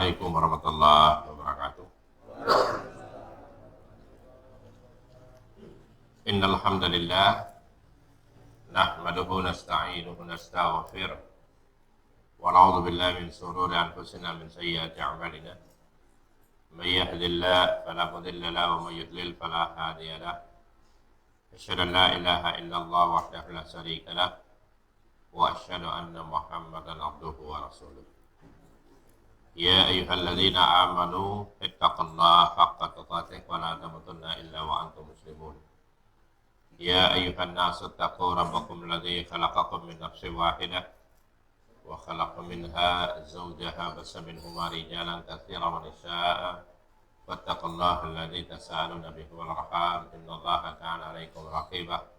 Assalamualaikum warahmatullahi wabarakatuh. Innal hamdalillah nahmaduhu nasta'inuhu nastaghfiruh wa na'udzu billahi min shururi anfusina min sayyiati a'malina. May yahdihillahu fala mudilla lahu wa may yudlil fala hadiya lahu. Asyhadu an la ilaha illallah wahdahu la syarika lahu wa asyhadu anna Muhammadan abduhu wa rasuluh. Ya ayyuhalladzina amanu ittaqullaha haqqa tuqatih wa la tamutunna illa wa antum muslimun. Ya ayyuhan nasu ittaqu rabbakum alladzi khalaqakum min nafsin wahidah wa khalaqa minha zawjaha bassa minhuma rijalan katsiran wa nisaa'a wattaqullaha alladzi tasaaluna bihi wal arham innallaha kana 'alaykum raqiba.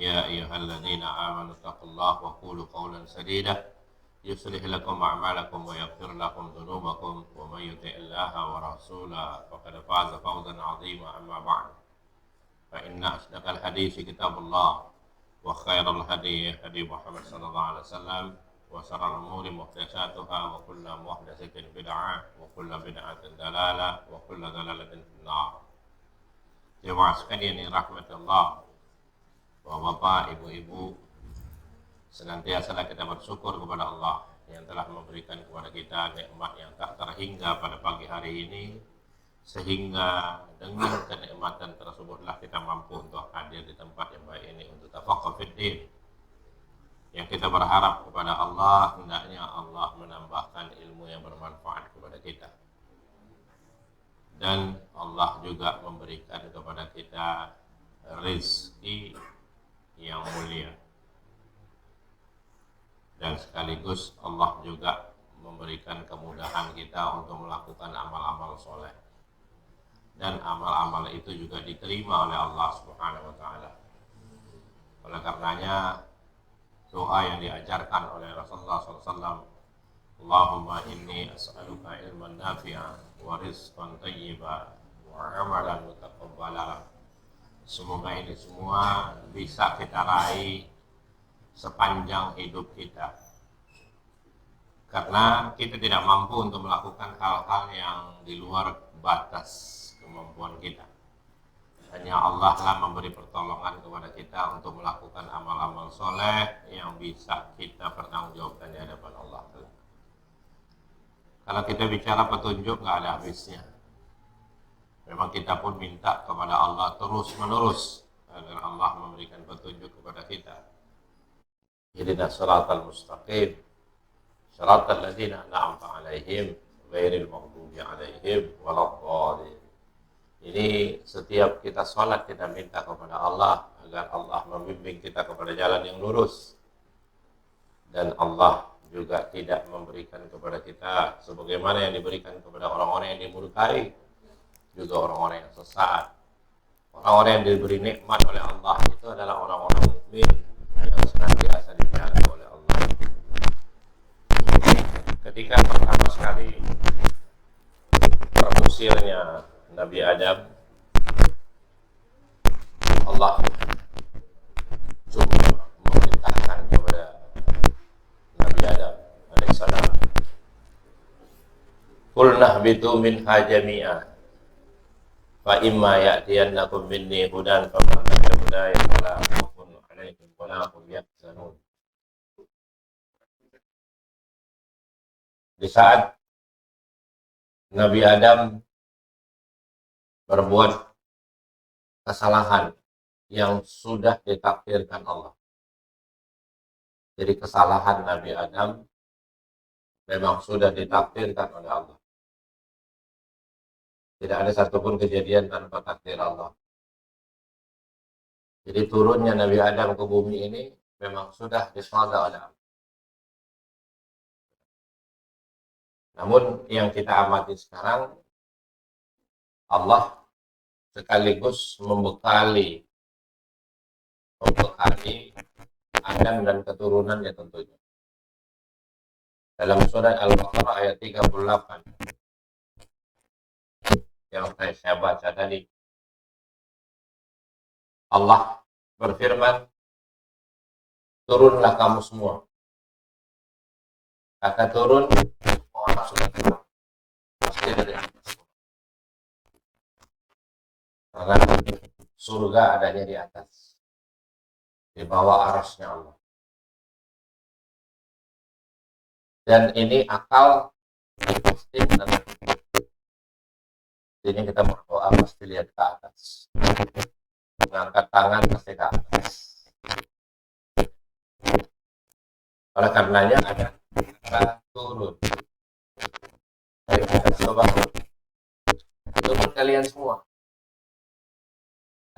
Ya ayyuhalladzina amanu ittaqullaha wa qulu qawlan sadida yuslih lakum a'malakum wa yaghfir lakum dhunubakum wa may yuti'illaha wa rasulahu faqad faza fawzan 'azima amma ba'd. Fa inna asdaqal haditsi kitabullah wa khairal hadi hadi Muhammad sallallahu alaihi wasallam wa sharral umuri muhdatsatuha wa kullu muhdatsatin bid'ah wa kullu bid'atin dalalah wa kullu dalalatin finnar. Jemaah sekalian yang rahmatullah, Bapak, Ibu-ibu, senantiasa kita bersyukur kepada Allah yang telah memberikan kepada kita nikmat yang tak terhingga pada pagi hari ini, sehingga dengan kenikmatan tersebutlah kita mampu untuk hadir di tempat yang baik ini untuk tafaqquh fid din. Yang kita berharap kepada Allah, hendaknya Allah menambahkan ilmu yang bermanfaat kepada kita, dan Allah juga memberikan kepada kita rezeki yang mulia, dan sekaligus Allah juga memberikan kemudahan kita untuk melakukan amal-amal soleh, dan amal-amal itu juga diterima oleh Allah Subhanahu wa Ta'ala. Oleh karenanya, doa yang diajarkan oleh Rasulullah SAW, Allahumma inni as'aluka ilman nafi'an wa rizqan thayyiban wa amalan mutaqabbala. Semoga ini semua bisa kita raih sepanjang hidup kita, karena kita tidak mampu untuk melakukan hal-hal yang di luar batas kemampuan kita. Hanya Allah lah memberi pertolongan kepada kita untuk melakukan amal-amal soleh yang bisa kita pertanggungjawabkan di hadapan Allah. Kalau kita bicara petunjuk, nggak ada habisnya. Memang kita pun minta kepada Allah terus menerus agar Allah memberikan petunjuk kepada kita. Ihdinas siratal mustaqim, siratal ladzina an'amta 'alaihim ghairil maghdubi 'alaihim waladdallin. Ini setiap kita sholat kita minta kepada Allah agar Allah membimbing kita kepada jalan yang lurus, dan Allah juga tidak memberikan kepada kita sebagaimana yang diberikan kepada orang-orang yang dimurkai, juga orang-orang yang sesat. Orang-orang yang diberi nikmat oleh Allah itu adalah orang-orang mukmin yang senantiasa dijaga oleh Allah. Ketika pertama sekali terusirnya Nabi Adam, Allah cuma memerintahkan kepada Nabi Adam alaihissalam, qulna ihbitu minha jami'an fa imma ya'tiyannakum minni hudan faman tabi'a hudaya fala khawfun 'alaihim wa la hum yahzanun. Di saat Nabi Adam berbuat kesalahan yang sudah ditakdirkan Allah. Jadi kesalahan Nabi Adam memang sudah ditakdirkan oleh Allah. Tidak ada satupun kejadian tanpa takdir Allah. Jadi turunnya Nabi Adam ke bumi ini memang sudah disangka oleh Allah. Namun yang kita amati sekarang, Allah sekaligus membekali Adam dan keturunannya tentunya. Dalam surah Al-Baqarah ayat 38 yang saya baca tadi, Allah berfirman, turunlah kamu semua. Kata turun, orang sudah turun. surga adanya di atas, di bawah arasnya Allah. Dan ini akal pasti benar. Ini kita berdoa pasti lihat ke atas, mengangkat tangan pasti ke atas. Oleh karenanya ada kata turun. Coba turun kalian semua.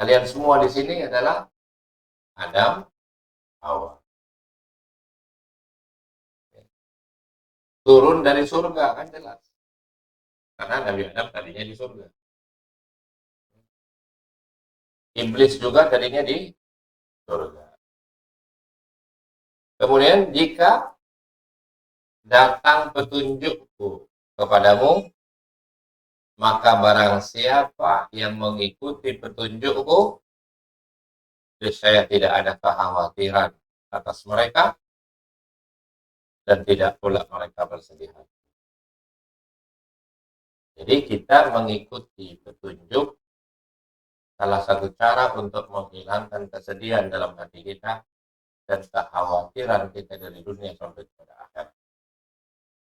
Kalian semua di sini adalah Adam, Hawa. Turun dari surga kan jelas. Karena Nabi Adam tadinya di surga. Iblis juga tadinya di surga. Kemudian jika datang petunjukku kepadamu, maka barang siapa yang mengikuti petunjukku, saya tidak ada kekhawatiran atas mereka dan tidak pula mereka bersedih hati. Jadi kita mengikuti petunjuk salah satu cara untuk menghilangkan kesedihan dalam hati kita dan kekhawatiran kita dari dunia sampai kepada akhirat.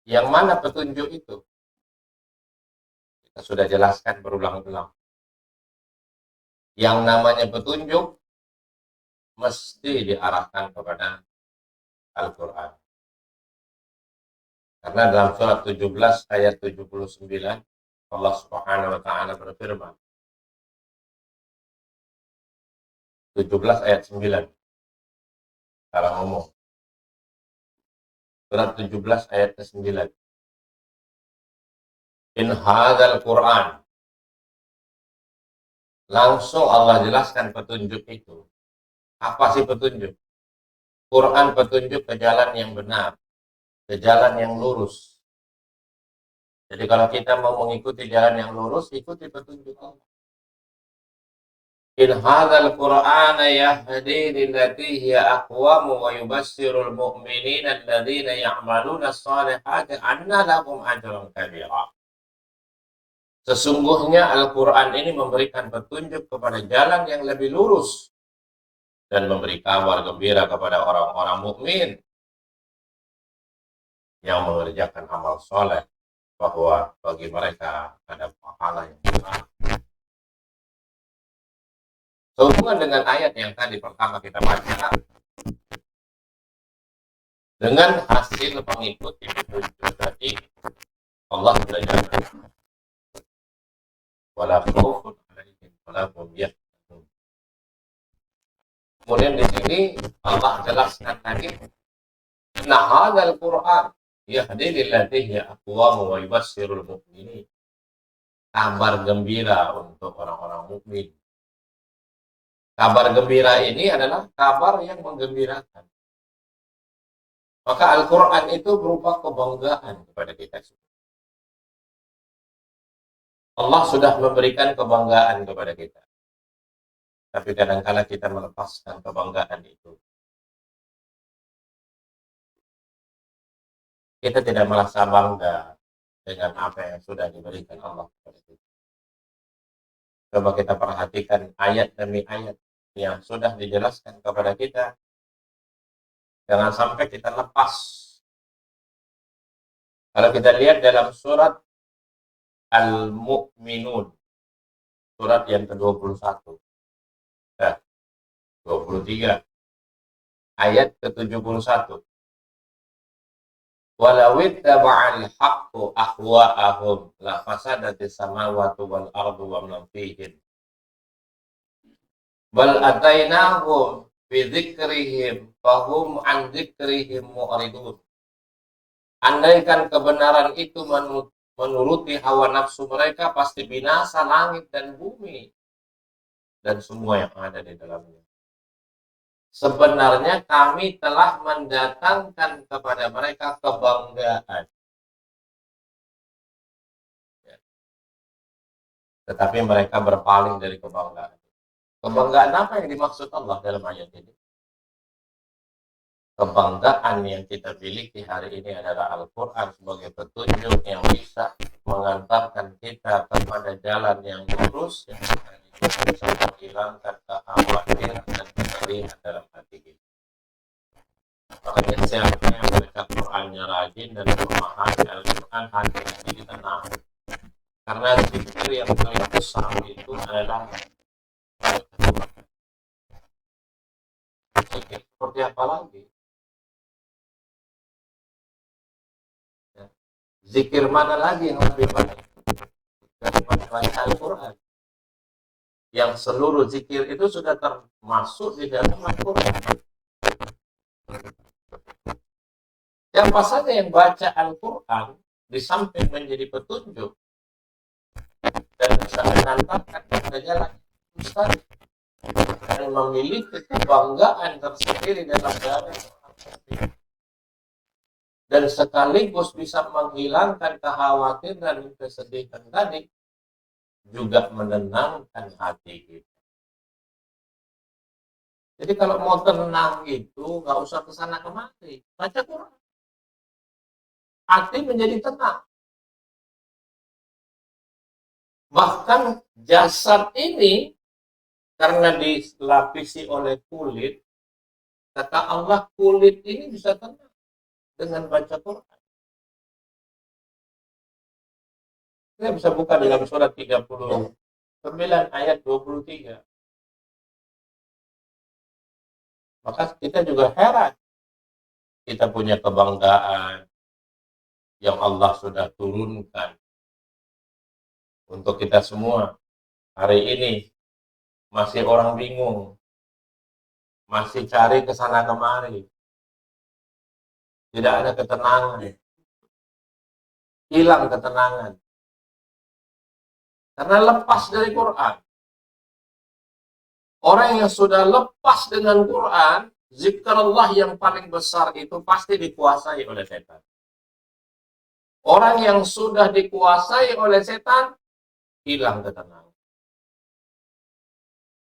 Yang mana petunjuk itu? Kita sudah jelaskan berulang-ulang. Yang namanya petunjuk mesti diarahkan kepada Al-Quran. Karena dalam surat 17 ayat 79 Allah Subhanahu wa taala berfirman. 17 ayat 9 secara umum. Surat 17 ayat ke-9. In hadzal Quran. Langsung Allah jelaskan petunjuk itu. Apa sih petunjuk? Quran petunjuk ke jalan yang benar, ke jalan yang lurus. Jadi kalau kita mau mengikuti jalan yang lurus, ikuti petunjuk Allah. In hadzal Qur'ana yahdi lillati hiya aqwam wa yubassirul mu'minina alladziina ya'maluna ash-shalihati anna lahum ajran kabira. Sesungguhnya Al-Qur'an ini memberikan petunjuk kepada jalan yang lebih lurus dan memberi kabar gembira kepada orang-orang mukmin yang mengerjakan amal soleh bahwa bagi mereka ada pahala yang besar. Sehubungan dengan ayat yang tadi pertama kita baca, dengan hasil mengikuti petunjuk tadi, Allah sudah jangan wala khaufun 'alaihim wala hum yahzanun. Kemudian di sini Allah jelaskan lagi, inna hadzal Qur'an yahdi lillati hiya aqwam wa yubassirul mu'minin. Kabar gembira untuk orang-orang mukmin. Kabar gembira ini adalah kabar yang menggembirakan. Maka Al-Quran itu berupa kebanggaan kepada kita semua. Allah sudah memberikan kebanggaan kepada kita. Tapi kadang-kala kita melepaskan kebanggaan itu. Kita tidak merasa bangga dengan apa yang sudah diberikan Allah kepada kita. Coba kita perhatikan ayat demi ayat yang sudah dijelaskan kepada kita. Jangan sampai kita lepas. Kalau kita lihat dalam surat Al-Mu'minun, surat yang ke-21, 23, ayat ke-71. Walau ittaba'al haqqu ahwa'ahum la fasadatis samawati wal ardu wa man fihin. Bal atainahum bi dzikrihim fahum an dzikrihim mu'ridun. Andaikan kebenaran itu menuruti hawa nafsu mereka, pasti binasa langit dan bumi dan semua yang ada di dalamnya. Sebenarnya kami telah mendatangkan kepada mereka kebanggaan. Tetapi mereka berpaling dari kebanggaan. Kebanggaan apa yang dimaksud Allah dalam ayat ini? Kebanggaan yang kita miliki hari ini adalah Al-Quran sebagai petunjuk yang bisa mengantarkan kita kepada jalan yang lurus, yang bisa menghilangkan kekhawatiran dan kesedihan dalam hati kita. Makanya siapa yang baca Qurannya rajin dan memahami Al-Quran, hatinya jadi tenang. Karena zikir yang paling besar itu adalah zikir seperti apa lagi? Ya. Zikir mana lagi yang lebih baik daripada baca Al-Quran? Yang seluruh zikir itu sudah termasuk di dalam Al-Quran. Siapa saja yang baca Al-Quran di samping menjadi petunjuk dan bisa mengantarkan kepada jalan Ustaz dan memiliki kebanggaan tersendiri dalam jalan dan sekaligus bisa menghilangkan kekhawatiran dan kesedihan tadi, juga menenangkan hati kita. Jadi kalau mau tenang itu nggak usah kesana kemari, baca Quran, hati menjadi tenang. Bahkan jasad ini karena dilapisi oleh kulit, kata Allah kulit ini bisa tenang dengan baca Quran. Kita bisa buka dalam surat 39 ayat 23. Maka kita juga heran. Kita punya kebanggaan yang Allah sudah turunkan untuk kita semua. Hari ini masih orang bingung, masih cari kesana kemari, tidak ada ketenangan, hilang ketenangan. Karena lepas dari Quran. Orang yang sudah lepas dengan Quran, zikrullah yang paling besar itu pasti dikuasai oleh setan. Orang yang sudah dikuasai oleh setan, hilang ketenangan.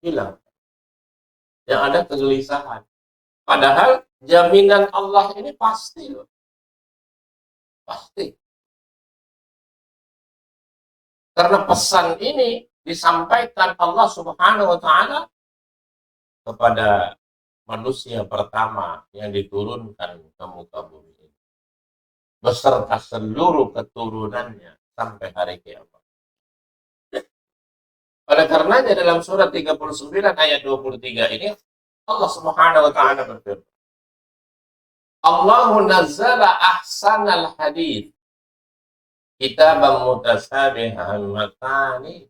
Hilang. Yang ada kegelisahan. Padahal jaminan Allah ini pasti loh. Pasti. Karena pesan ini disampaikan Allah Subhanahu wa taala kepada manusia pertama yang diturunkan ke muka bumi ini, beserta seluruh keturunannya sampai hari kiamat. Oleh karenanya dalam surat 39 ayat 23 ini Allah Subhanahu wa taala berfirman, Allahu nazzala ahsanal hadits kitaban mutasabihan matani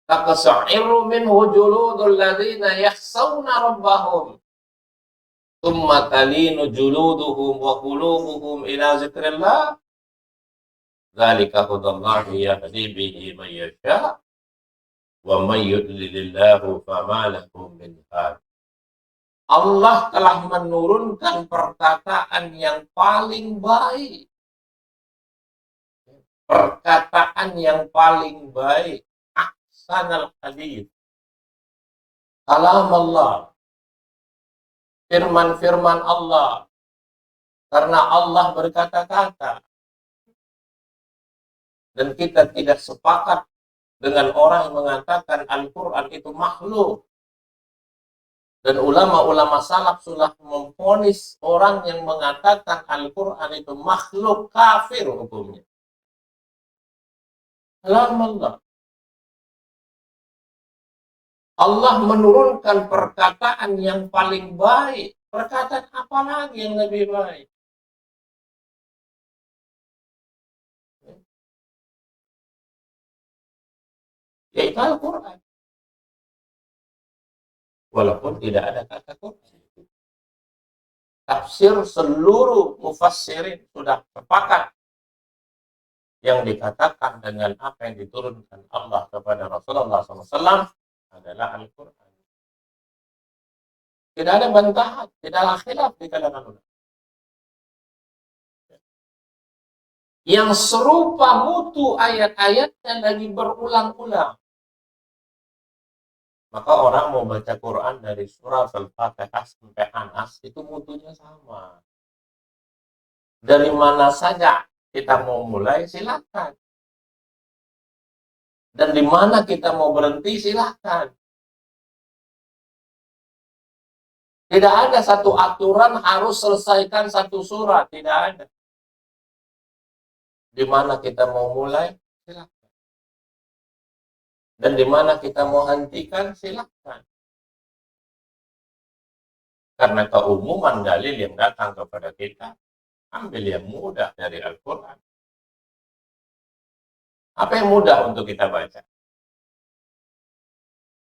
taqsa'irru minhu juludul ladzina yakhshawna rabbahum thumma talinu juluduhum wa qulubuhum ila zikrillah dzalika hudallahi yahdi bihi man yasha wa may yudlilillahu fama lahu min had. Allah telah menurunkan perkataan yang paling baik. Perkataan yang paling baik. Ahsanal hadits. Kalam Allah. Firman-firman Allah. Karena Allah berkata-kata. Dan kita tidak sepakat dengan orang yang mengatakan Al-Quran itu makhluk. Dan ulama-ulama salaf sudah memvonis orang yang mengatakan Al-Quran itu makhluk, kafir hukumnya. Kalam Allah. Allah menurunkan perkataan yang paling baik. Perkataan apa lagi yang lebih baik? Yaitu Al-Quran. Walaupun tidak ada kata Quran. Tafsir seluruh mufassirin sudah sepakat yang dikatakan dengan apa yang diturunkan Allah kepada Rasulullah SAW adalah Al-Quran. Tidak ada bantahan, tidak ada khilaf di kalangan ulama. Yang serupa mutu ayat-ayatnya lagi berulang-ulang. Maka orang mau baca Quran dari surah Al-Fatihah sampai Anas itu mutunya sama. Dari mana saja kita mau mulai silakan. Dan di mana kita mau berhenti, silahkan. Tidak ada satu aturan harus selesaikan satu surat, tidak ada. Di mana kita mau mulai, silahkan. Dan di mana kita mau hentikan, silahkan. Karena keumuman dalil yang datang kepada kita, ambil yang mudah dari Al-Quran. Apa yang mudah untuk kita baca?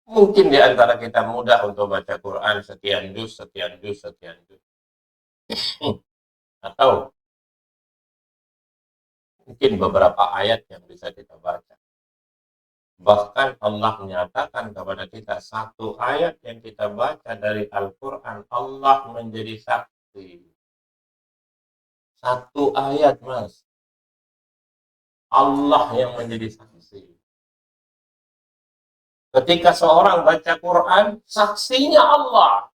Mungkin di antara kita mudah untuk baca Quran sekian juz, sekian juz, sekian juz. Atau mungkin beberapa ayat yang bisa kita baca. Bahkan Allah menyatakan kepada kita satu ayat yang kita baca dari Al-Quran, Allah menjadi saksi. Satu ayat, Mas. Allah yang menjadi saksi. Ketika seorang baca Quran, saksinya Allah.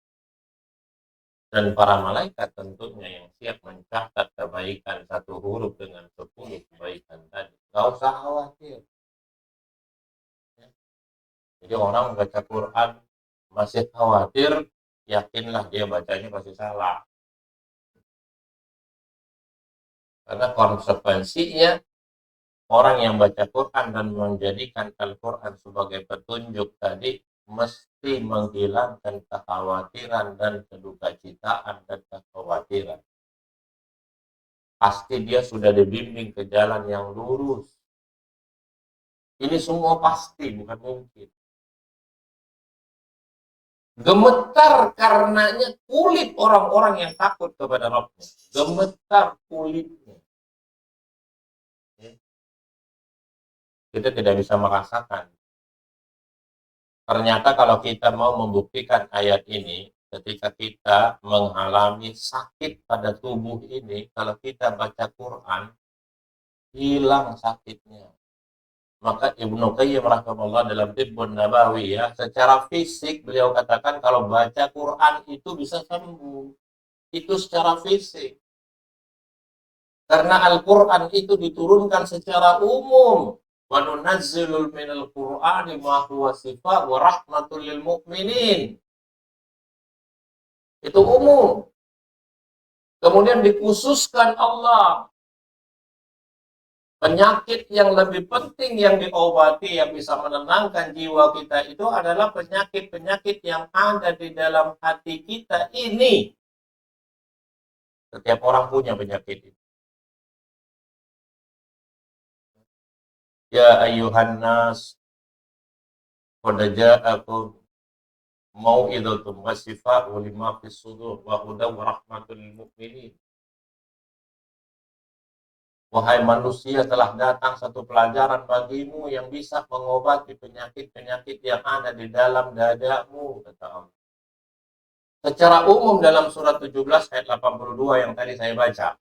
Dan para malaikat tentunya yang siap mencatat kebaikan satu huruf dengan 10 kebaikan tadi. Gak usah khawatir. Jadi orang baca Quran masih khawatir, yakinlah dia bacanya pasti salah. Karena konsekuensinya, orang yang baca Quran dan menjadikan Al-Quran sebagai petunjuk tadi, mesti menghilangkan kekhawatiran dan kedukacitaan dan kekhawatiran. Pasti dia sudah dibimbing ke jalan yang lurus. Ini semua pasti, bukan mungkin. Gemetar karenanya kulit orang-orang yang takut kepada Rabbnya. Gemetar kulitnya. Kita tidak bisa merasakan. Ternyata kalau kita mau membuktikan ayat ini, ketika kita mengalami sakit pada tubuh ini, kalau kita baca Quran, hilang sakitnya. Maka Ibnu Qayyim rahimahullah dalam Tibbun Nabawi, ya, secara fisik beliau katakan kalau baca Quran itu bisa sembuh. Itu secara fisik. Karena Al-Quran itu diturunkan secara umum. Wa nunazzilul minal Qur'ani ma huwa shifaa wa rahmatul lil mu'minin. Itu umum. Kemudian dikhususkan Allah. Penyakit yang lebih penting yang diobati, yang bisa menenangkan jiwa kita itu adalah penyakit-penyakit yang ada di dalam hati kita ini. Setiap orang punya penyakit itu. Ya ayyuhan nas, qad ja'akum mau'idhatun wa shifaa'un lima fis sudur wa hudan wa rahmatul lil mu'minin. Wahai manusia, telah datang satu pelajaran bagimu yang bisa mengobati penyakit-penyakit yang ada di dalam dadamu, kata Allah. Secara umum dalam surat 17 ayat 82 yang tadi saya baca.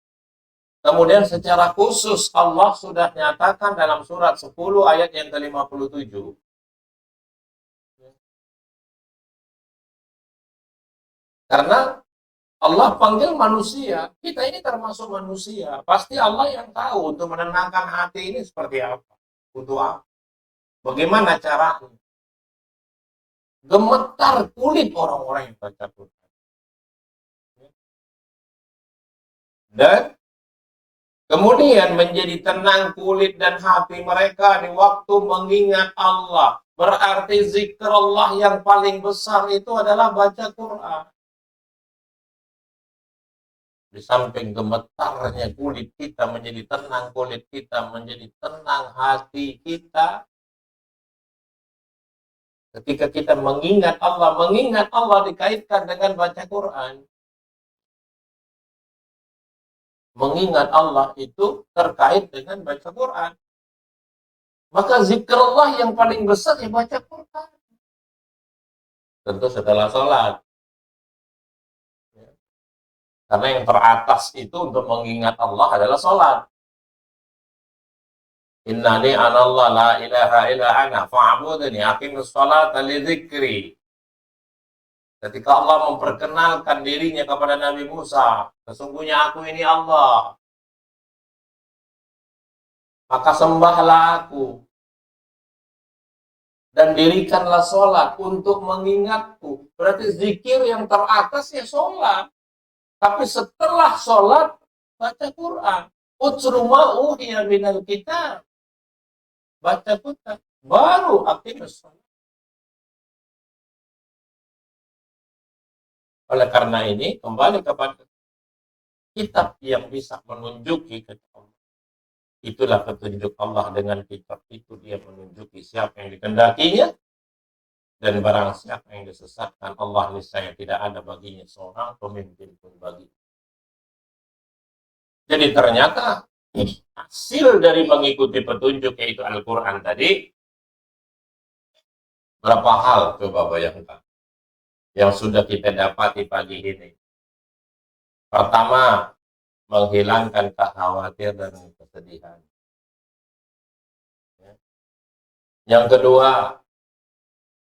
Kemudian secara khusus Allah sudah nyatakan dalam surat 10 ayat yang ke-57. Karena Allah panggil manusia, kita ini termasuk manusia. Pasti Allah yang tahu untuk menenangkan hati ini seperti apa. Untuk apa? Bagaimana caranya? Gemetar kulit orang-orang yang baca Quran. Dan kemudian menjadi tenang kulit dan hati mereka di waktu mengingat Allah. Berarti zikr Allah yang paling besar itu adalah baca Quran. Di samping gemetarnya kulit kita menjadi tenang, kulit kita menjadi tenang, hati kita. Ketika kita mengingat Allah dikaitkan dengan baca Quran. Mengingat Allah itu terkait dengan baca Quran. Maka zikrullah yang paling besar ya baca Quran. Tentu setelah sholat. Karena yang teratas itu untuk mengingat Allah adalah sholat. Innani anallah la ilaha illa ana fa'budni aqimus sholata li dzikri. Ketika Allah memperkenalkan dirinya kepada Nabi Musa, sesungguhnya aku ini Allah. Maka sembahlah aku. Dan dirikanlah sholat untuk mengingatku. Berarti zikir yang teratas ya sholat. Tapi setelah sholat, baca Quran. Utsru ma uhiya minal kitab. Baca Quran. Baru akhirnya sholat. Oleh karena ini, kembali kepada kitab yang bisa menunjuki kepada Allah. Itulah petunjuk Allah. Dengan kitab itu dia menunjuki siapa yang dikendakinya. Dan barang siapa yang disesatkan, Allah niscaya tidak ada baginya seorang pemimpin pun bagi. Jadi ternyata hasil dari mengikuti petunjuk yaitu Al-Quran tadi, berapa hal coba bayangkan yang sudah kita dapati pagi ini. Pertama, menghilangkan kekhawatiran dan kesedihan. Yang kedua,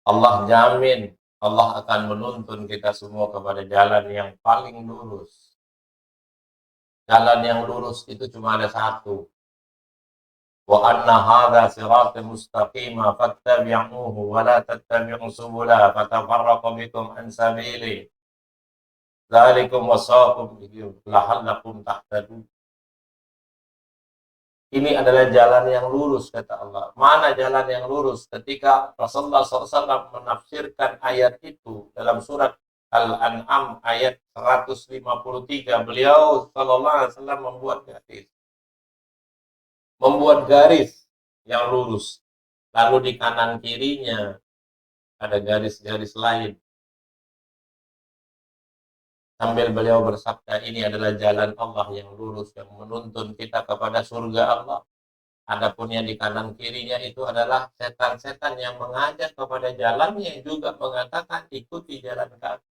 Allah jamin Allah akan menuntun kita semua kepada jalan yang paling lurus. Jalan yang lurus itu cuma ada satu. Wa anna hadza sirati mustaqima fattabi'uhu wa la tattabi'u subula fatafarraqu bikum an sabili. Dzalikum wasaqum bihi la'allakum tahtadun. Ini adalah jalan yang lurus, kata Allah. Mana jalan yang lurus? Ketika Rasulullah SAW menafsirkan ayat itu dalam surat Al-An'am ayat 153, beliau SAW membuat garis yang lurus. Lalu di kanan kirinya ada garis-garis lain. Sambil beliau bersabda, ini adalah jalan Allah yang lurus, yang menuntun kita kepada surga Allah. Adapun yang di kanan kirinya itu adalah setan-setan yang mengajak kepada jalan yang juga mengatakan ikuti jalan kami.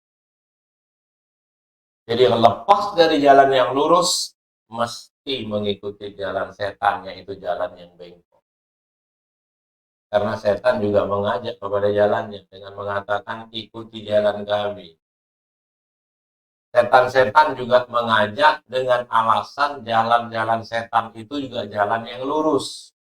Jadi lepas dari jalan yang lurus, mesti mengikuti jalan setan, yaitu jalan yang bengkok. Karena setan juga mengajak kepada jalannya dengan mengatakan ikuti jalan kami. Setan-setan juga mengajak dengan alasan jalan-jalan setan itu juga jalan yang lurus.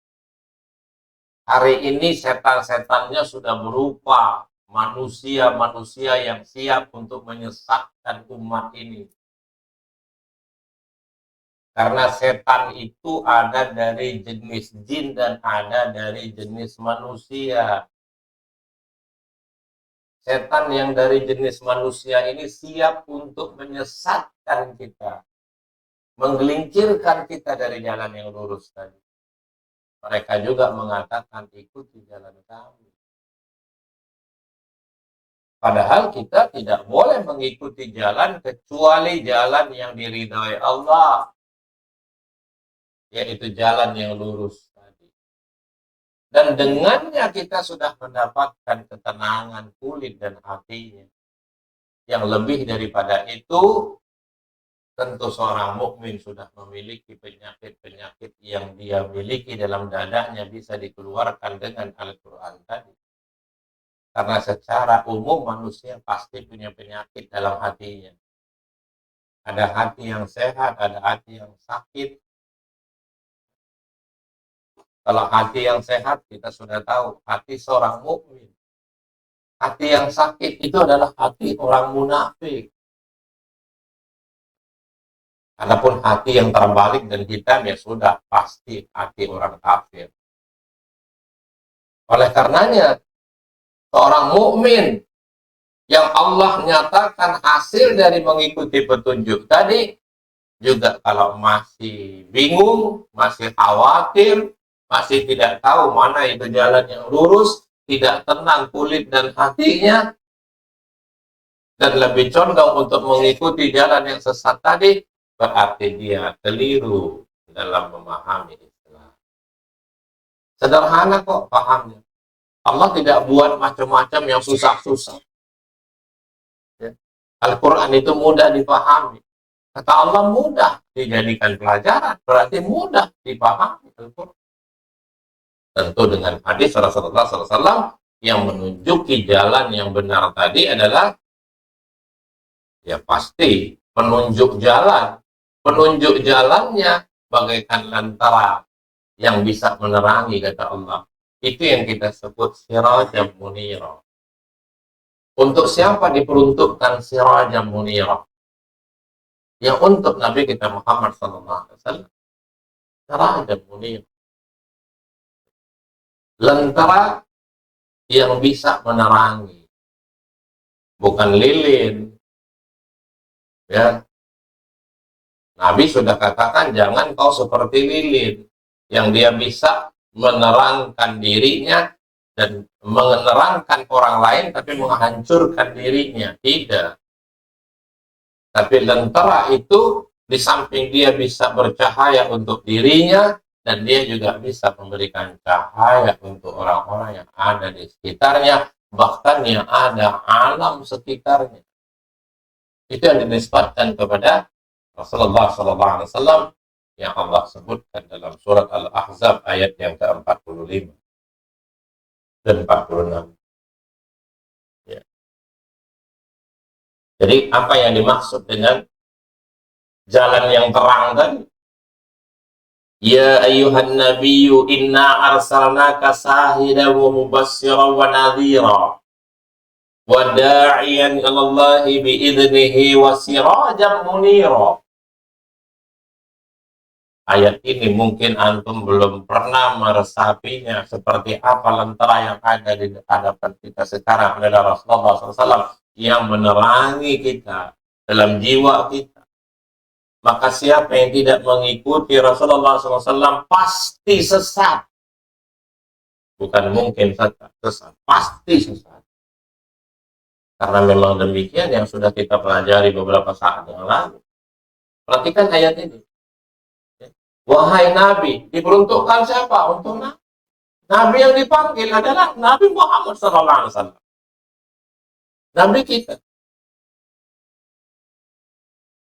Hari ini setan-setannya sudah berupa manusia-manusia yang siap untuk menyesatkan umat ini. Karena setan itu ada dari jenis jin dan ada dari jenis manusia. Setan yang dari jenis manusia ini siap untuk menyesatkan kita, menggelincirkan kita dari jalan yang lurus tadi. Mereka juga mengatakan ikuti jalan kami. Padahal kita tidak boleh mengikuti jalan kecuali jalan yang diridhai Allah, yaitu jalan yang lurus. Dan dengannya kita sudah mendapatkan ketenangan kulit dan hatinya. Yang lebih daripada itu, tentu seorang mukmin sudah memiliki penyakit-penyakit yang dia miliki dalam dadanya bisa dikeluarkan dengan Al-Quran tadi. Karena secara umum manusia pasti punya penyakit dalam hatinya. Ada hati yang sehat, ada hati yang sakit. Kalau hati yang sehat, kita sudah tahu, hati seorang mukmin. Hati yang sakit itu adalah hati orang munafik. Adapun hati yang terbalik dan hitam, ya sudah, pasti hati orang kafir. Oleh karenanya, seorang mukmin yang Allah nyatakan hasil dari mengikuti petunjuk tadi, juga kalau masih bingung, masih khawatir, masih tidak tahu mana itu jalan yang lurus, tidak tenang kulit dan hatinya, dan lebih condong untuk mengikuti jalan yang sesat tadi, berarti dia keliru dalam memahami Islam. Sederhana kok pahamnya. Allah tidak buat macam-macam yang susah-susah. Ya. Al-Quran itu mudah dipahami. Kata Allah mudah dijadikan pelajaran, berarti mudah dipahami Al-Quran. Tentu dengan hadis Rasulullah SAW yang menunjuki jalan yang benar tadi adalah ya pasti penunjuk jalan. Penunjuk jalannya bagaikan lentera yang bisa menerangi, kata Allah. Itu yang kita sebut sirajan munira. Untuk siapa diperuntukkan sirajan munira? Ya untuk Nabi kita Muhammad SAW. Sirajan munira. Lentera yang bisa menerangi. Bukan lilin. Ya. Nabi sudah katakan jangan kau seperti lilin yang dia bisa menerangkan dirinya dan menerangkan orang lain tapi menghancurkan dirinya. Tidak. Tapi lentera itu di samping dia bisa bercahaya untuk dirinya dan dia juga bisa memberikan cahaya untuk orang-orang yang ada di sekitarnya, bahkan yang ada alam sekitarnya. Itu yang dinisbatkan kepada Rasulullah SAW yang Allah sebutkan dalam surat Al-Ahzab ayat yang ke-45 dan 46. Ya. Jadi apa yang dimaksud dengan jalan yang terang tadi? Ya ayyuhan nabiyyu inna arsalnaka sahidan wa mubassiran wa nadhira wa da'iyan ilallahi bi'idnihi wa sirajan munira. Ayat ini mungkin antum belum pernah meresapinya seperti apa lentera yang ada di hadapan kita sekarang adalah Rasulullah SAW yang menerangi kita dalam jiwa kita. Maka siapa yang tidak mengikuti Rasulullah SAW pasti sesat. Bukan mungkin sesat, pasti sesat. Karena memang demikian yang sudah kita pelajari beberapa saat yang lalu. Perhatikan ayat ini. Wahai Nabi, diperuntukkan siapa? Untuk Nabi. Nabi yang dipanggil adalah Nabi Muhammad SAW. Nabi kita.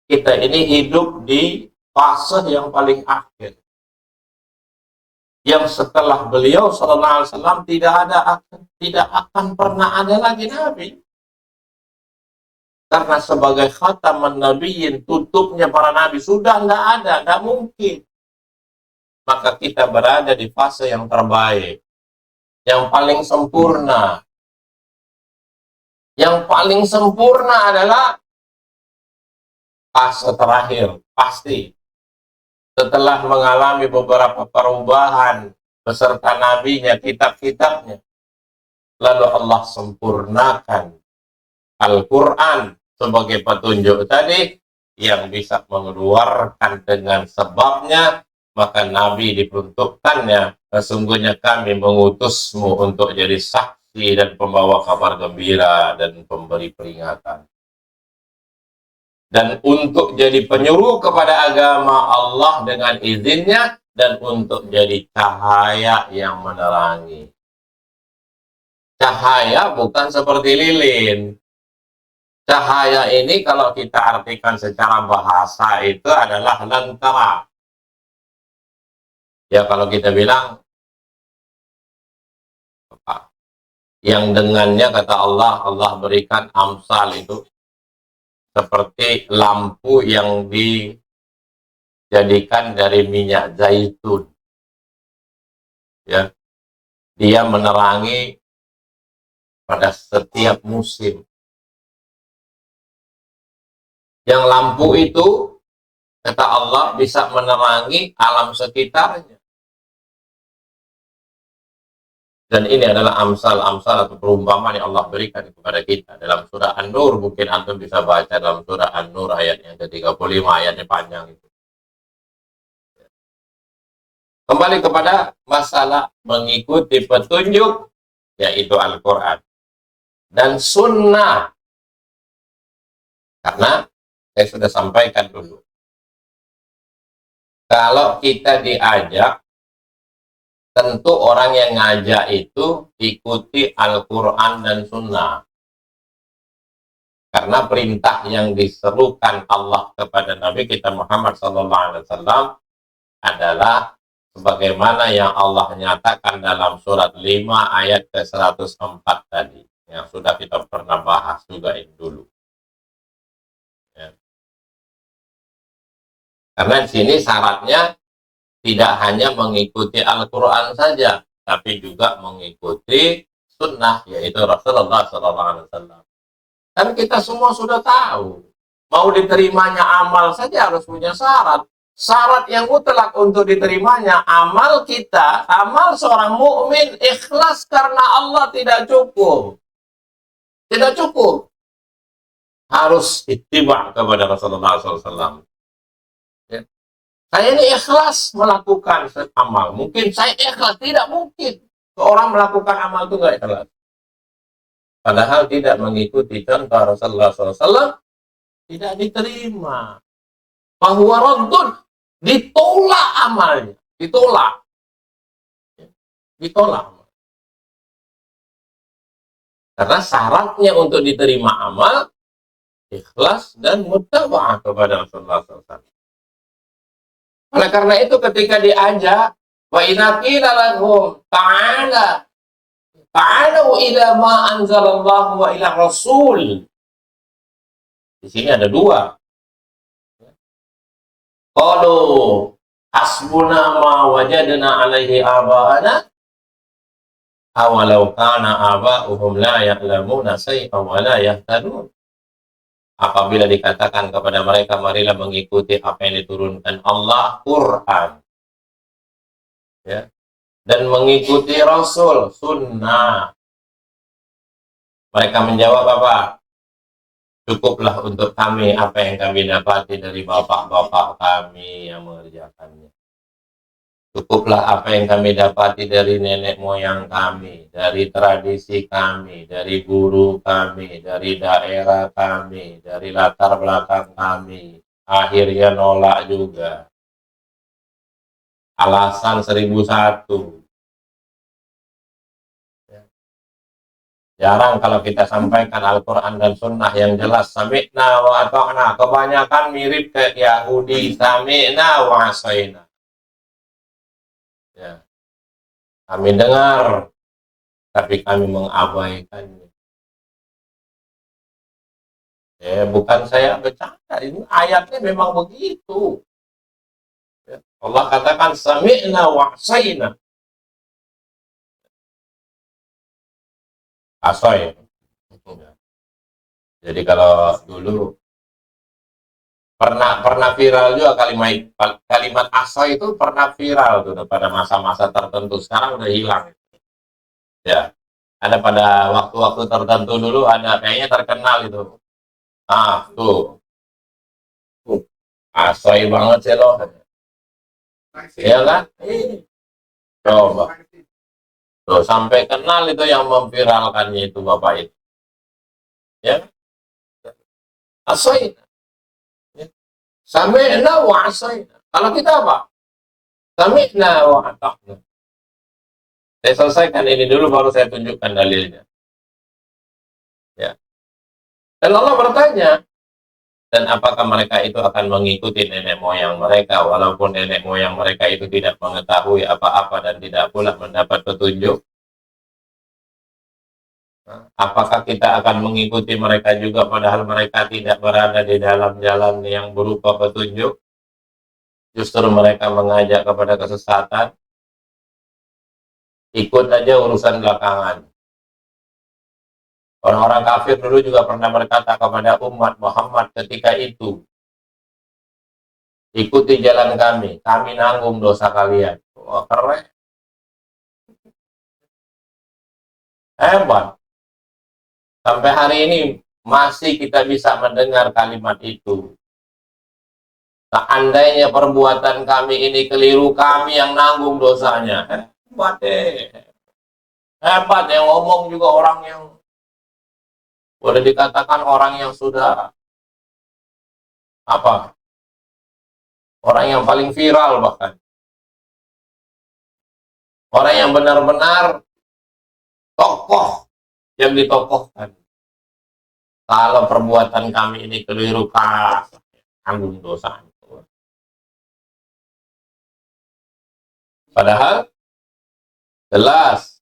Kita ini hidup di fase yang paling akhir. Yang setelah beliau SAW tidak akan pernah ada lagi Nabi. Karena sebagai khataman nabiyyin, tutupnya para Nabi sudah nggak ada, nggak mungkin. Maka kita berada di fase yang terbaik, yang paling sempurna. Yang paling sempurna adalah fase terakhir, pasti. Setelah mengalami beberapa perubahan beserta nabinya, kitab-kitabnya, lalu Allah sempurnakan Al-Quran sebagai petunjuk tadi yang bisa mengeluarkan dengan sebabnya. Maka Nabi diperuntukkannya, sesungguhnya kami mengutusmu untuk jadi saksi dan pembawa kabar gembira dan pemberi peringatan. Dan untuk jadi penyuruh kepada agama Allah dengan izinnya, dan untuk jadi cahaya yang menerangi. Cahaya bukan seperti lilin. Cahaya ini kalau kita artikan secara bahasa itu adalah lentera. Ya kalau kita bilang yang dengannya kata Allah, Allah berikan amsal itu seperti lampu yang dijadikan dari minyak zaitun. Ya, dia menerangi pada setiap musim. Yang lampu itu kata Allah bisa menerangi alam sekitarnya. Dan ini adalah amsal-amsal atau perumpamaan yang Allah berikan kepada kita. Dalam surah An-Nur, mungkin antum bisa baca dalam surah An-Nur ayat yang ke-35, ayatnya panjang itu. Kembali kepada masalah mengikuti petunjuk, yaitu Al-Quran. Dan sunnah. Karena saya sudah sampaikan dulu. Kalau kita diajak, tentu orang yang ngajak itu ikuti Al-Quran dan Sunnah. Karena perintah yang diserukan Allah kepada Nabi kita Muhammad SAW adalah sebagaimana yang Allah nyatakan dalam surat 5 ayat ke-104 tadi. Yang sudah kita pernah bahas juga ini dulu. Ya. Karena di sini syaratnya tidak hanya mengikuti Al-Quran saja, tapi juga mengikuti sunnah, yaitu Rasulullah SAW. Kan kita semua sudah tahu, mau diterimanya amal saja harus punya syarat. Syarat yang mutlak untuk diterimanya amal kita, amal seorang mukmin ikhlas karena Allah tidak cukup. Tidak cukup. Harus ittiba kepada Rasulullah SAW. Ya. Saya ini ikhlas melakukan amal. Mungkin saya ikhlas, tidak mungkin seorang melakukan amal itu nggak ikhlas. Padahal tidak mengikuti contoh Rasulullah SAW, tidak diterima. Bahwa raddun, ditolak amalnya, ditolak. Ditolak. Karena syaratnya untuk diterima amal, ikhlas dan muttaba'ah kepada Rasulullah SAW. Oleh karena itu ketika diajak, wa inna qila lahum ta'alu ila ma anzalallahu wa ila rasul. Di sini ada dua. Qalu hasbuna ma wajadna alaihi aba'ana awalau kana aba'uhum la ya'lamuna shay'an wa la yahtadun. Apabila dikatakan kepada mereka, marilah mengikuti apa yang diturunkan Allah, Quran, ya, dan mengikuti Rasul, Sunnah. Mereka menjawab apa? Cukuplah untuk kami apa yang kami dapati dari bapak-bapak kami yang mengerjakannya. Cukuplah apa yang kami dapati dari nenek moyang kami, dari tradisi kami, dari guru kami, dari daerah kami, dari latar belakang kami. Akhirnya nolak juga. Alasan 1001. Jarang kalau kita sampaikan Al-Quran dan Sunnah yang jelas. Sami'na wa ata'na. Kebanyakan mirip ke Yahudi. Sami'na wa asaina. Ya. Kami dengar, tapi kami mengabaikannya. Ya, bukan saya bercanda, ini ayatnya memang begitu. Ya. Allah katakan sami'na wa asaina. Asoy. Ya. Jadi kalau dulu pernah viral juga kalimat asoy itu pernah viral tuh pada masa-masa tertentu. Sekarang udah hilang. Ya, ada pada waktu-waktu tertentu dulu ada kayaknya terkenal itu. Ah, tuh. Asoy banget sih lo. Iya kan? Coba. Tuh, sampai kenal itu yang memviralkannya itu Bapak itu. Ya. Asoy. Ya. Sami'na wa asoyna. Kalau kita apa? Sami'na wa ata'na. Saya selesaikan ini dulu baru saya tunjukkan dalilnya. Ya. Dan Allah bertanya, dan apakah mereka itu akan mengikuti nenek moyang mereka walaupun nenek moyang mereka itu tidak mengetahui apa-apa dan tidak pula mendapat petunjuk? Apakah kita akan mengikuti mereka juga padahal mereka tidak berada di dalam jalan yang berupa petunjuk? Justru mereka mengajak kepada kesesatan. Ikut aja urusan belakangan. Orang-orang kafir dulu juga pernah berkata kepada umat Muhammad ketika itu, ikuti jalan kami nanggung dosa kalian. Wah, keren. Hebat. Sampai hari ini masih kita bisa mendengar kalimat itu. Seandainya perbuatan kami ini keliru, kami yang nanggung dosanya. Hebat deh. Hebat yang ngomong juga orang yang boleh dikatakan orang yang sudah apa? Orang yang paling viral bahkan. Orang yang benar-benar tokoh yang ditokohkan. Kalau perbuatan kami ini keliru, tanggung dosa. Padahal jelas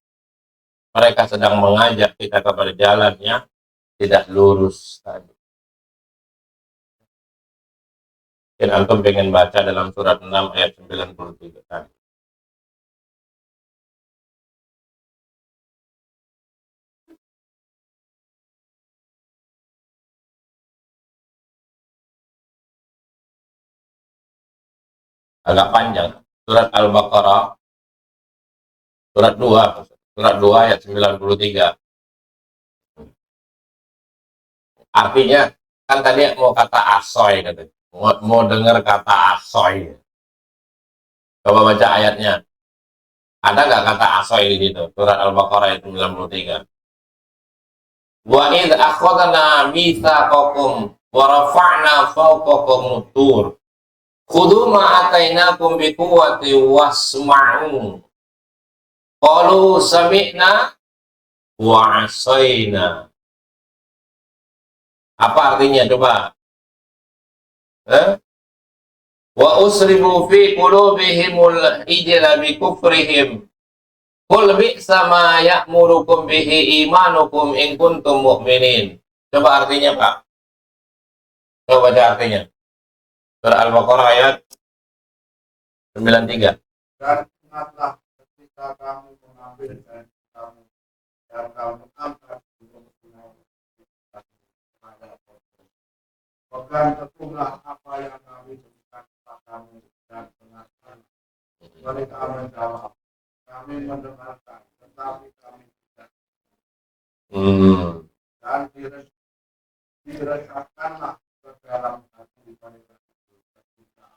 mereka sedang mengajak kita kepada jalan yang tidak lurus tadi. Dan antum pengen baca dalam surat 6 ayat 93 tadi. agak panjang. Surat Al-Baqarah, surat 2 ayat 93. Artinya, kan tadi mau kata asoy, katanya. Mau dengar kata asoy. Coba baca ayatnya. Ada nggak kata asoy di situ? Surat Al-Baqarah ayat 93. Wa id akhadna mitsaqakum wa rafa'na fawqakum tur. Khudhu ma atainakum biquwwati wasma'u. Qalu sami'na wa asaina. Apa artinya coba? Wa usribu fi qulubihimul ijla bi kufrihim. Qul bi'sa ma ya'murukum bihi imanukum in kuntum mu'minin. Coba artinya, Pak. Coba baca artinya. Surah Al-Baqarah ayat 93. Dan ingatlah ketika kamu mengambil janji kamu dan kamu angkat gunung pegang teguhlah apa yang kami berikan kepadamu dan dengarkan. Mereka menjawab, kami mendengarkan, tetapi kami tidak. Dan diresahkanlah ke dalam hati mereka ketika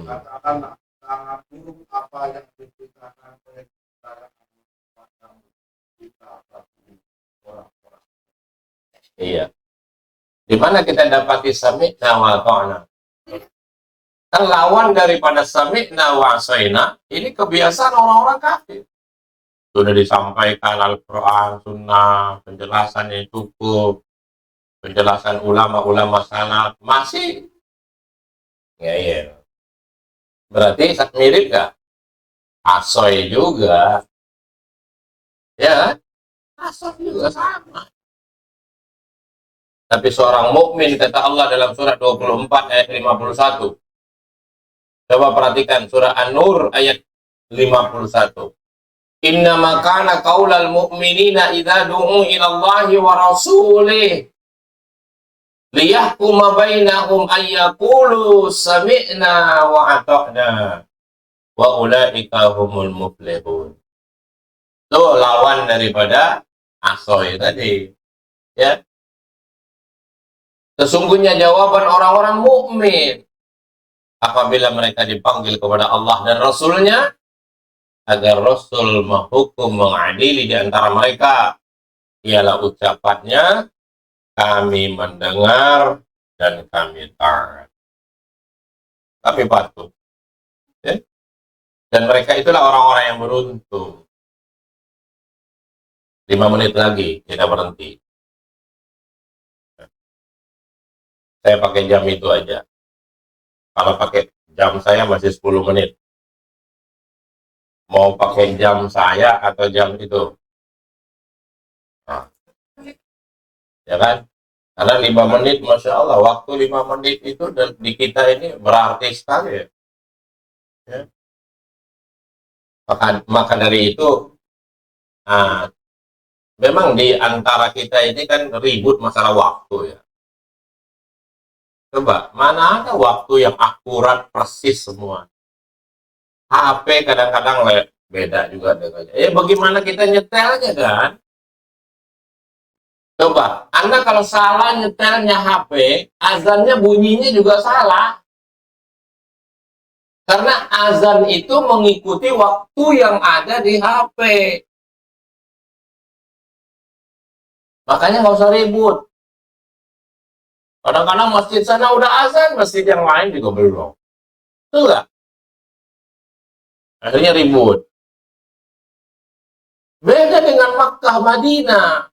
katakanlah sangat buruk apa yang diberitakan oleh kita kepadamu kita orang-orang. Iya. Di mana kita dapati sami'na wa ta'na? Kan lawan daripada sami'na wa asaina, ini kebiasaan orang-orang kafir. Sudah disampaikan Al-Quran, Sunnah, penjelasannya cukup, penjelasan ulama-ulama salaf, masih. Ya. Berarti mirip gak? Asoy juga. Ya, asoy juga sama. Tapi seorang mukmin kata Allah dalam surat 24 ayat 51. Coba perhatikan surah An-Nur ayat 51. Innama kana qaulal mu'minina idza du'u ila Allahi wa rasulih liyahkuma bainahum ay yaqulu sami'na wa ata'na wa ulaika humul muflihun. Itu lawan daripada asoy tadi. Ya. Sesungguhnya jawaban orang-orang mukmin apabila mereka dipanggil kepada Allah dan Rasul-Nya agar Rasul menghukum, mengadili di antara mereka, ialah ucapannya, kami mendengar dan kami taat. Kami patuh. Ya? Dan mereka itulah orang-orang yang beruntung. 5 menit lagi kita berhenti. Saya pakai jam itu aja. Kalau pakai jam saya masih 10 menit. Mau pakai jam saya atau jam itu? Nah, ya kan? Karena 5 menit, Masya Allah, waktu 5 menit itu di kita ini berarti sekali. Ya. Maka dari itu, memang di antara kita ini kan ribut masalah waktu ya. Coba, mana ada waktu yang akurat, persis semua. HP kadang-kadang beda juga dengannya. Bagaimana kita nyetelnya kan? Coba, Anda kalau salah nyetelnya HP, azannya bunyinya juga salah. Karena azan itu mengikuti waktu yang ada di HP. Makanya nggak usah ribut. Kadang-kadang masjid sana udah azan, masjid yang lain juga belum. Betul nggak? Akhirnya ribut. Beda dengan Makkah, Madinah.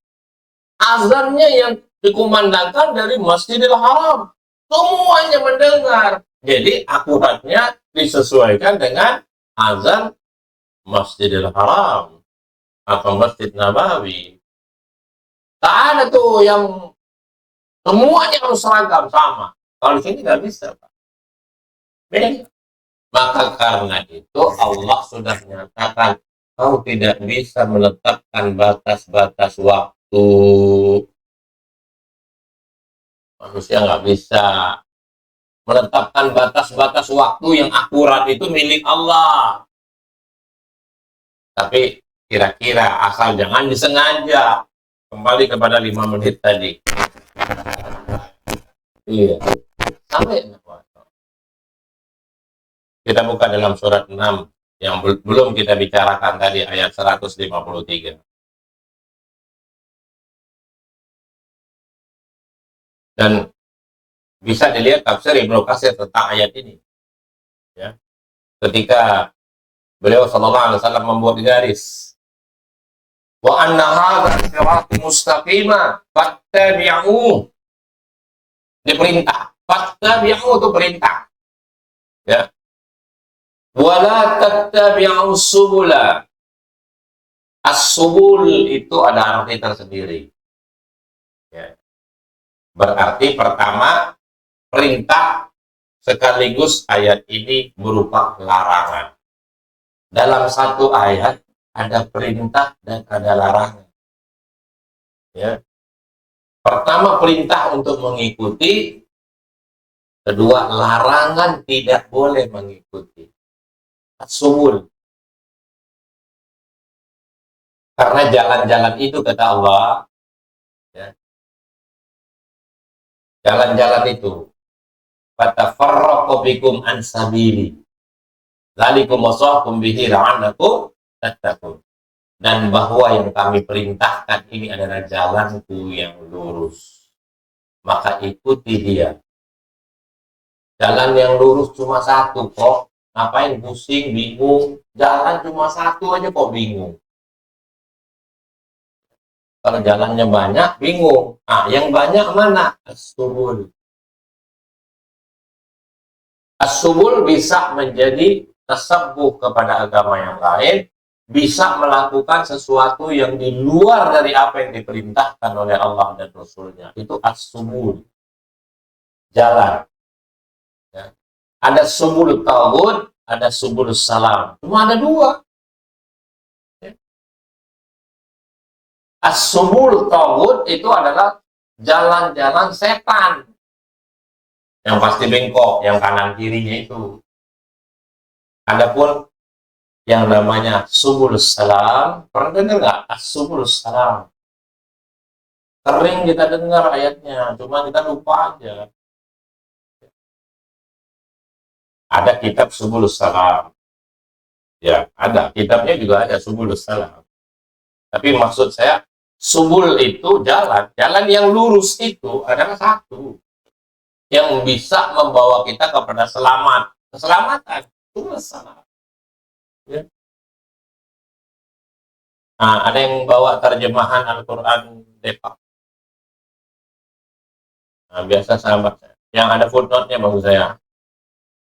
Azannya yang dikumandangkan dari Masjidil Haram. Semuanya mendengar. Jadi akuratnya disesuaikan dengan azan Masjidil Haram atau Masjid Nabawi. Tak ada tuh yang semuanya harus seragam sama. Kalau di sini nggak bisa, Pak. Beda. Maka karena itu Allah sudah menyatakan kau tidak bisa menetapkan batas-batas waktu. Manusia nggak bisa menetapkan batas-batas waktu yang akurat, itu milik Allah. Tapi kira-kira asal jangan disengaja. Kembali kepada 5 menit tadi. Iya. Sampai kita buka dalam surat 6 yang belum kita bicarakan tadi, ayat 153. Dan bisa dilihat tafsir Ibnu Katsir tentang ayat ini. Ya. Ketika beliau sallallahu alaihi wasallam membuat garis, wa anna hadza sirati mustaqima fattabi'u, diperintah. Fattabi'u itu perintah. Ya. Wala tattabi'u subula. As-subul itu ada arti tersendiri. Ya. Berarti pertama, perintah sekaligus ayat ini berupa larangan. Dalam satu ayat ada perintah dan ada larangan. Ya. Pertama, perintah untuk mengikuti. Kedua, larangan tidak boleh mengikuti. As-subul. Karena jalan-jalan itu, kata Allah, ya, jalan-jalan itu, fatafarraqu bikum an sabili, dzalikum wasaqum bihi la'allakum tattaqun. Dan bahwa yang kami perintahkan ini adalah jalanku yang lurus, maka ikuti dia. Jalan yang lurus cuma satu kok, ngapain pusing, bingung? Jalan cuma satu aja kok bingung. Kalau jalannya banyak, bingung. Nah, yang banyak mana? As-subul. As-subul bisa menjadi tasabbuh kepada agama yang lain, bisa melakukan sesuatu yang di luar dari apa yang diperintahkan oleh Allah dan Rasul-Nya. Itu as-subul. Jalan. Ya. Ada subul tauhid, ada subul salam. Cuma ada dua. As-subul tauhid itu adalah jalan-jalan setan. Yang pasti bengkok, yang kanan kirinya itu. Adapun yang namanya subul salam, pernah dengar nggak? As-subul salam. Sering kita dengar ayatnya, cuma kita lupa aja. Ada kitab subul salam. Ya, ada. Kitabnya juga ada subul salam. Tapi maksud saya, subul itu jalan. Jalan yang lurus itu adalah satu. Yang bisa membawa kita kepada selamat. Keselamatan. Itu salah. Ya. Nah, ada yang bawa terjemahan Al-Quran Depak. Nah, biasa sahabat saya. Yang ada footnote-nya bagus saya.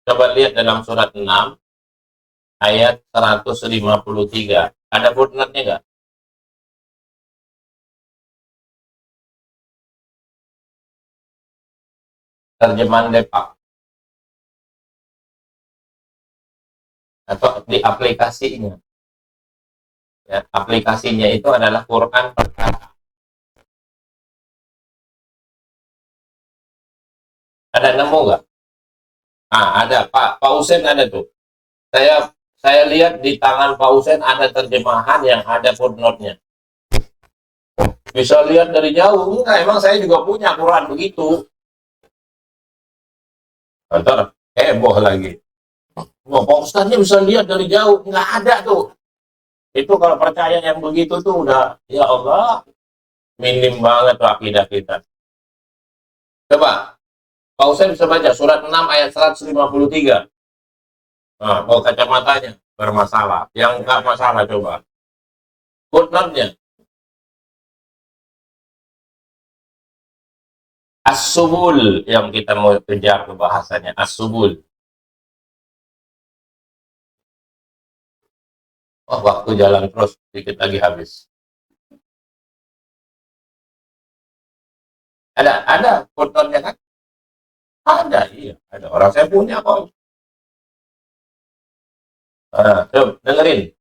Coba lihat dalam surat 6, ayat 153. Ada footnote-nya nggak? Terjemahan Depak. Atau di aplikasinya. Ya, aplikasinya itu adalah Quran perkara. Ada nemu nggak? Nah, ada Pak Usen ada tuh. Saya lihat di tangan Pak Usen ada terjemahan yang ada footnote-nya. Bisa lihat dari jauh. Enggak, emang saya juga punya Quran begitu. Ntar heboh lagi. Wah, Pak Ustaznya bisa lihat dari jauh. Nggak ada tuh. Itu kalau percaya yang begitu tuh udah, ya Allah, minim banget tuh akidah kita. Coba, Pak Usen bisa baca surat 6 ayat 153. Nah, mau kacamatanya bermasalah. Yang nggak masalah coba. Footnote-nya. As-subul yang kita mau kejar ke bahasanya. As-subul. Oh, waktu jalan terus, sedikit lagi habis. Ada footnote-nya kan? Ada, iya. Ada. Orang saya punya kok. Nah, coba dengerin.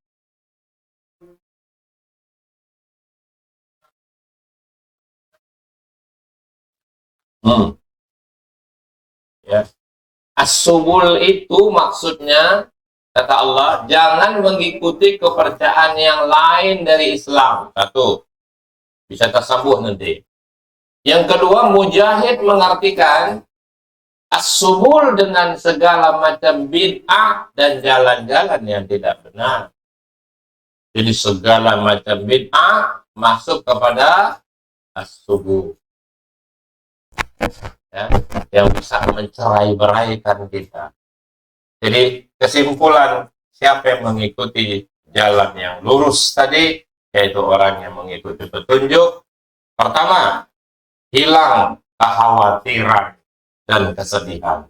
Ya. As-subul itu maksudnya, kata Allah, jangan mengikuti kepercayaan yang lain dari Islam. Satu, bisa tersambung nanti. Yang kedua, Mujahid mengartikan as-subul dengan segala macam bid'ah dan jalan-jalan yang tidak benar. Jadi segala macam bid'ah masuk kepada as-subul. Ya, yang bisa mencerai-beraikan kita. Jadi kesimpulan, siapa yang mengikuti jalan yang lurus tadi, yaitu orang yang mengikuti petunjuk. Pertama, hilang kekhawatiran dan kesedihan.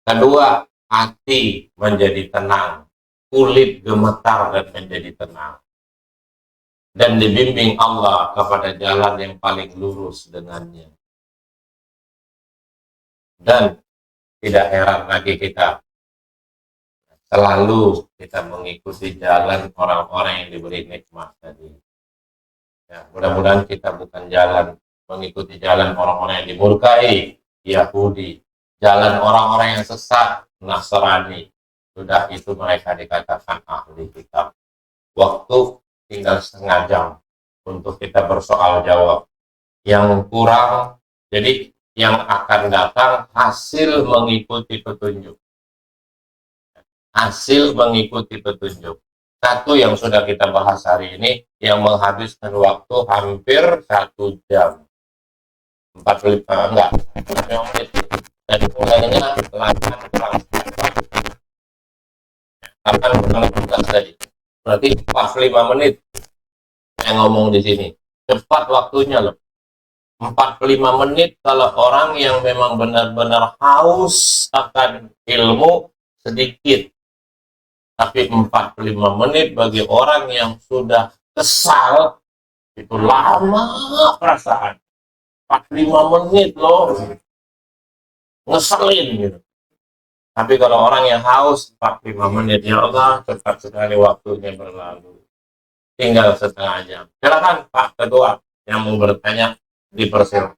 Kedua, hati menjadi tenang, kulit gemetar dan menjadi tenang. Dan dibimbing Allah kepada jalan yang paling lurus dengannya. Dan tidak heran lagi kita selalu kita mengikuti jalan orang-orang yang diberi nikmat tadi. Ya, mudah-mudahan kita bukan mengikuti jalan orang-orang yang dimurkai, Yahudi, jalan orang-orang yang sesat, Nasrani. Sudah itu mereka dikatakan ahli kitab. Waktu tinggal setengah jam untuk kita bersoal jawab. Yang kurang, jadi yang akan datang hasil mengikuti petunjuk. Hasil mengikuti petunjuk. Satu yang sudah kita bahas hari ini, yang menghabiskan waktu hampir 1 jam. 45 menit. Dan mulainya 8 kurang 14 tadi. Berarti 45 menit yang ngomong di sini. Cepat waktunya loh. 45 menit kalau orang yang memang benar-benar haus akan ilmu sedikit. Tapi 45 menit bagi orang yang sudah kesal, itu lama perasaan. 45 menit loh. Ngeselin gitu. Tapi kalau orang yang haus, 45 menit, ya Allah, cepat sekali waktunya berlalu. Tinggal setengah jam. Silakan Pak Ketua yang mau bertanya, dipersilakan.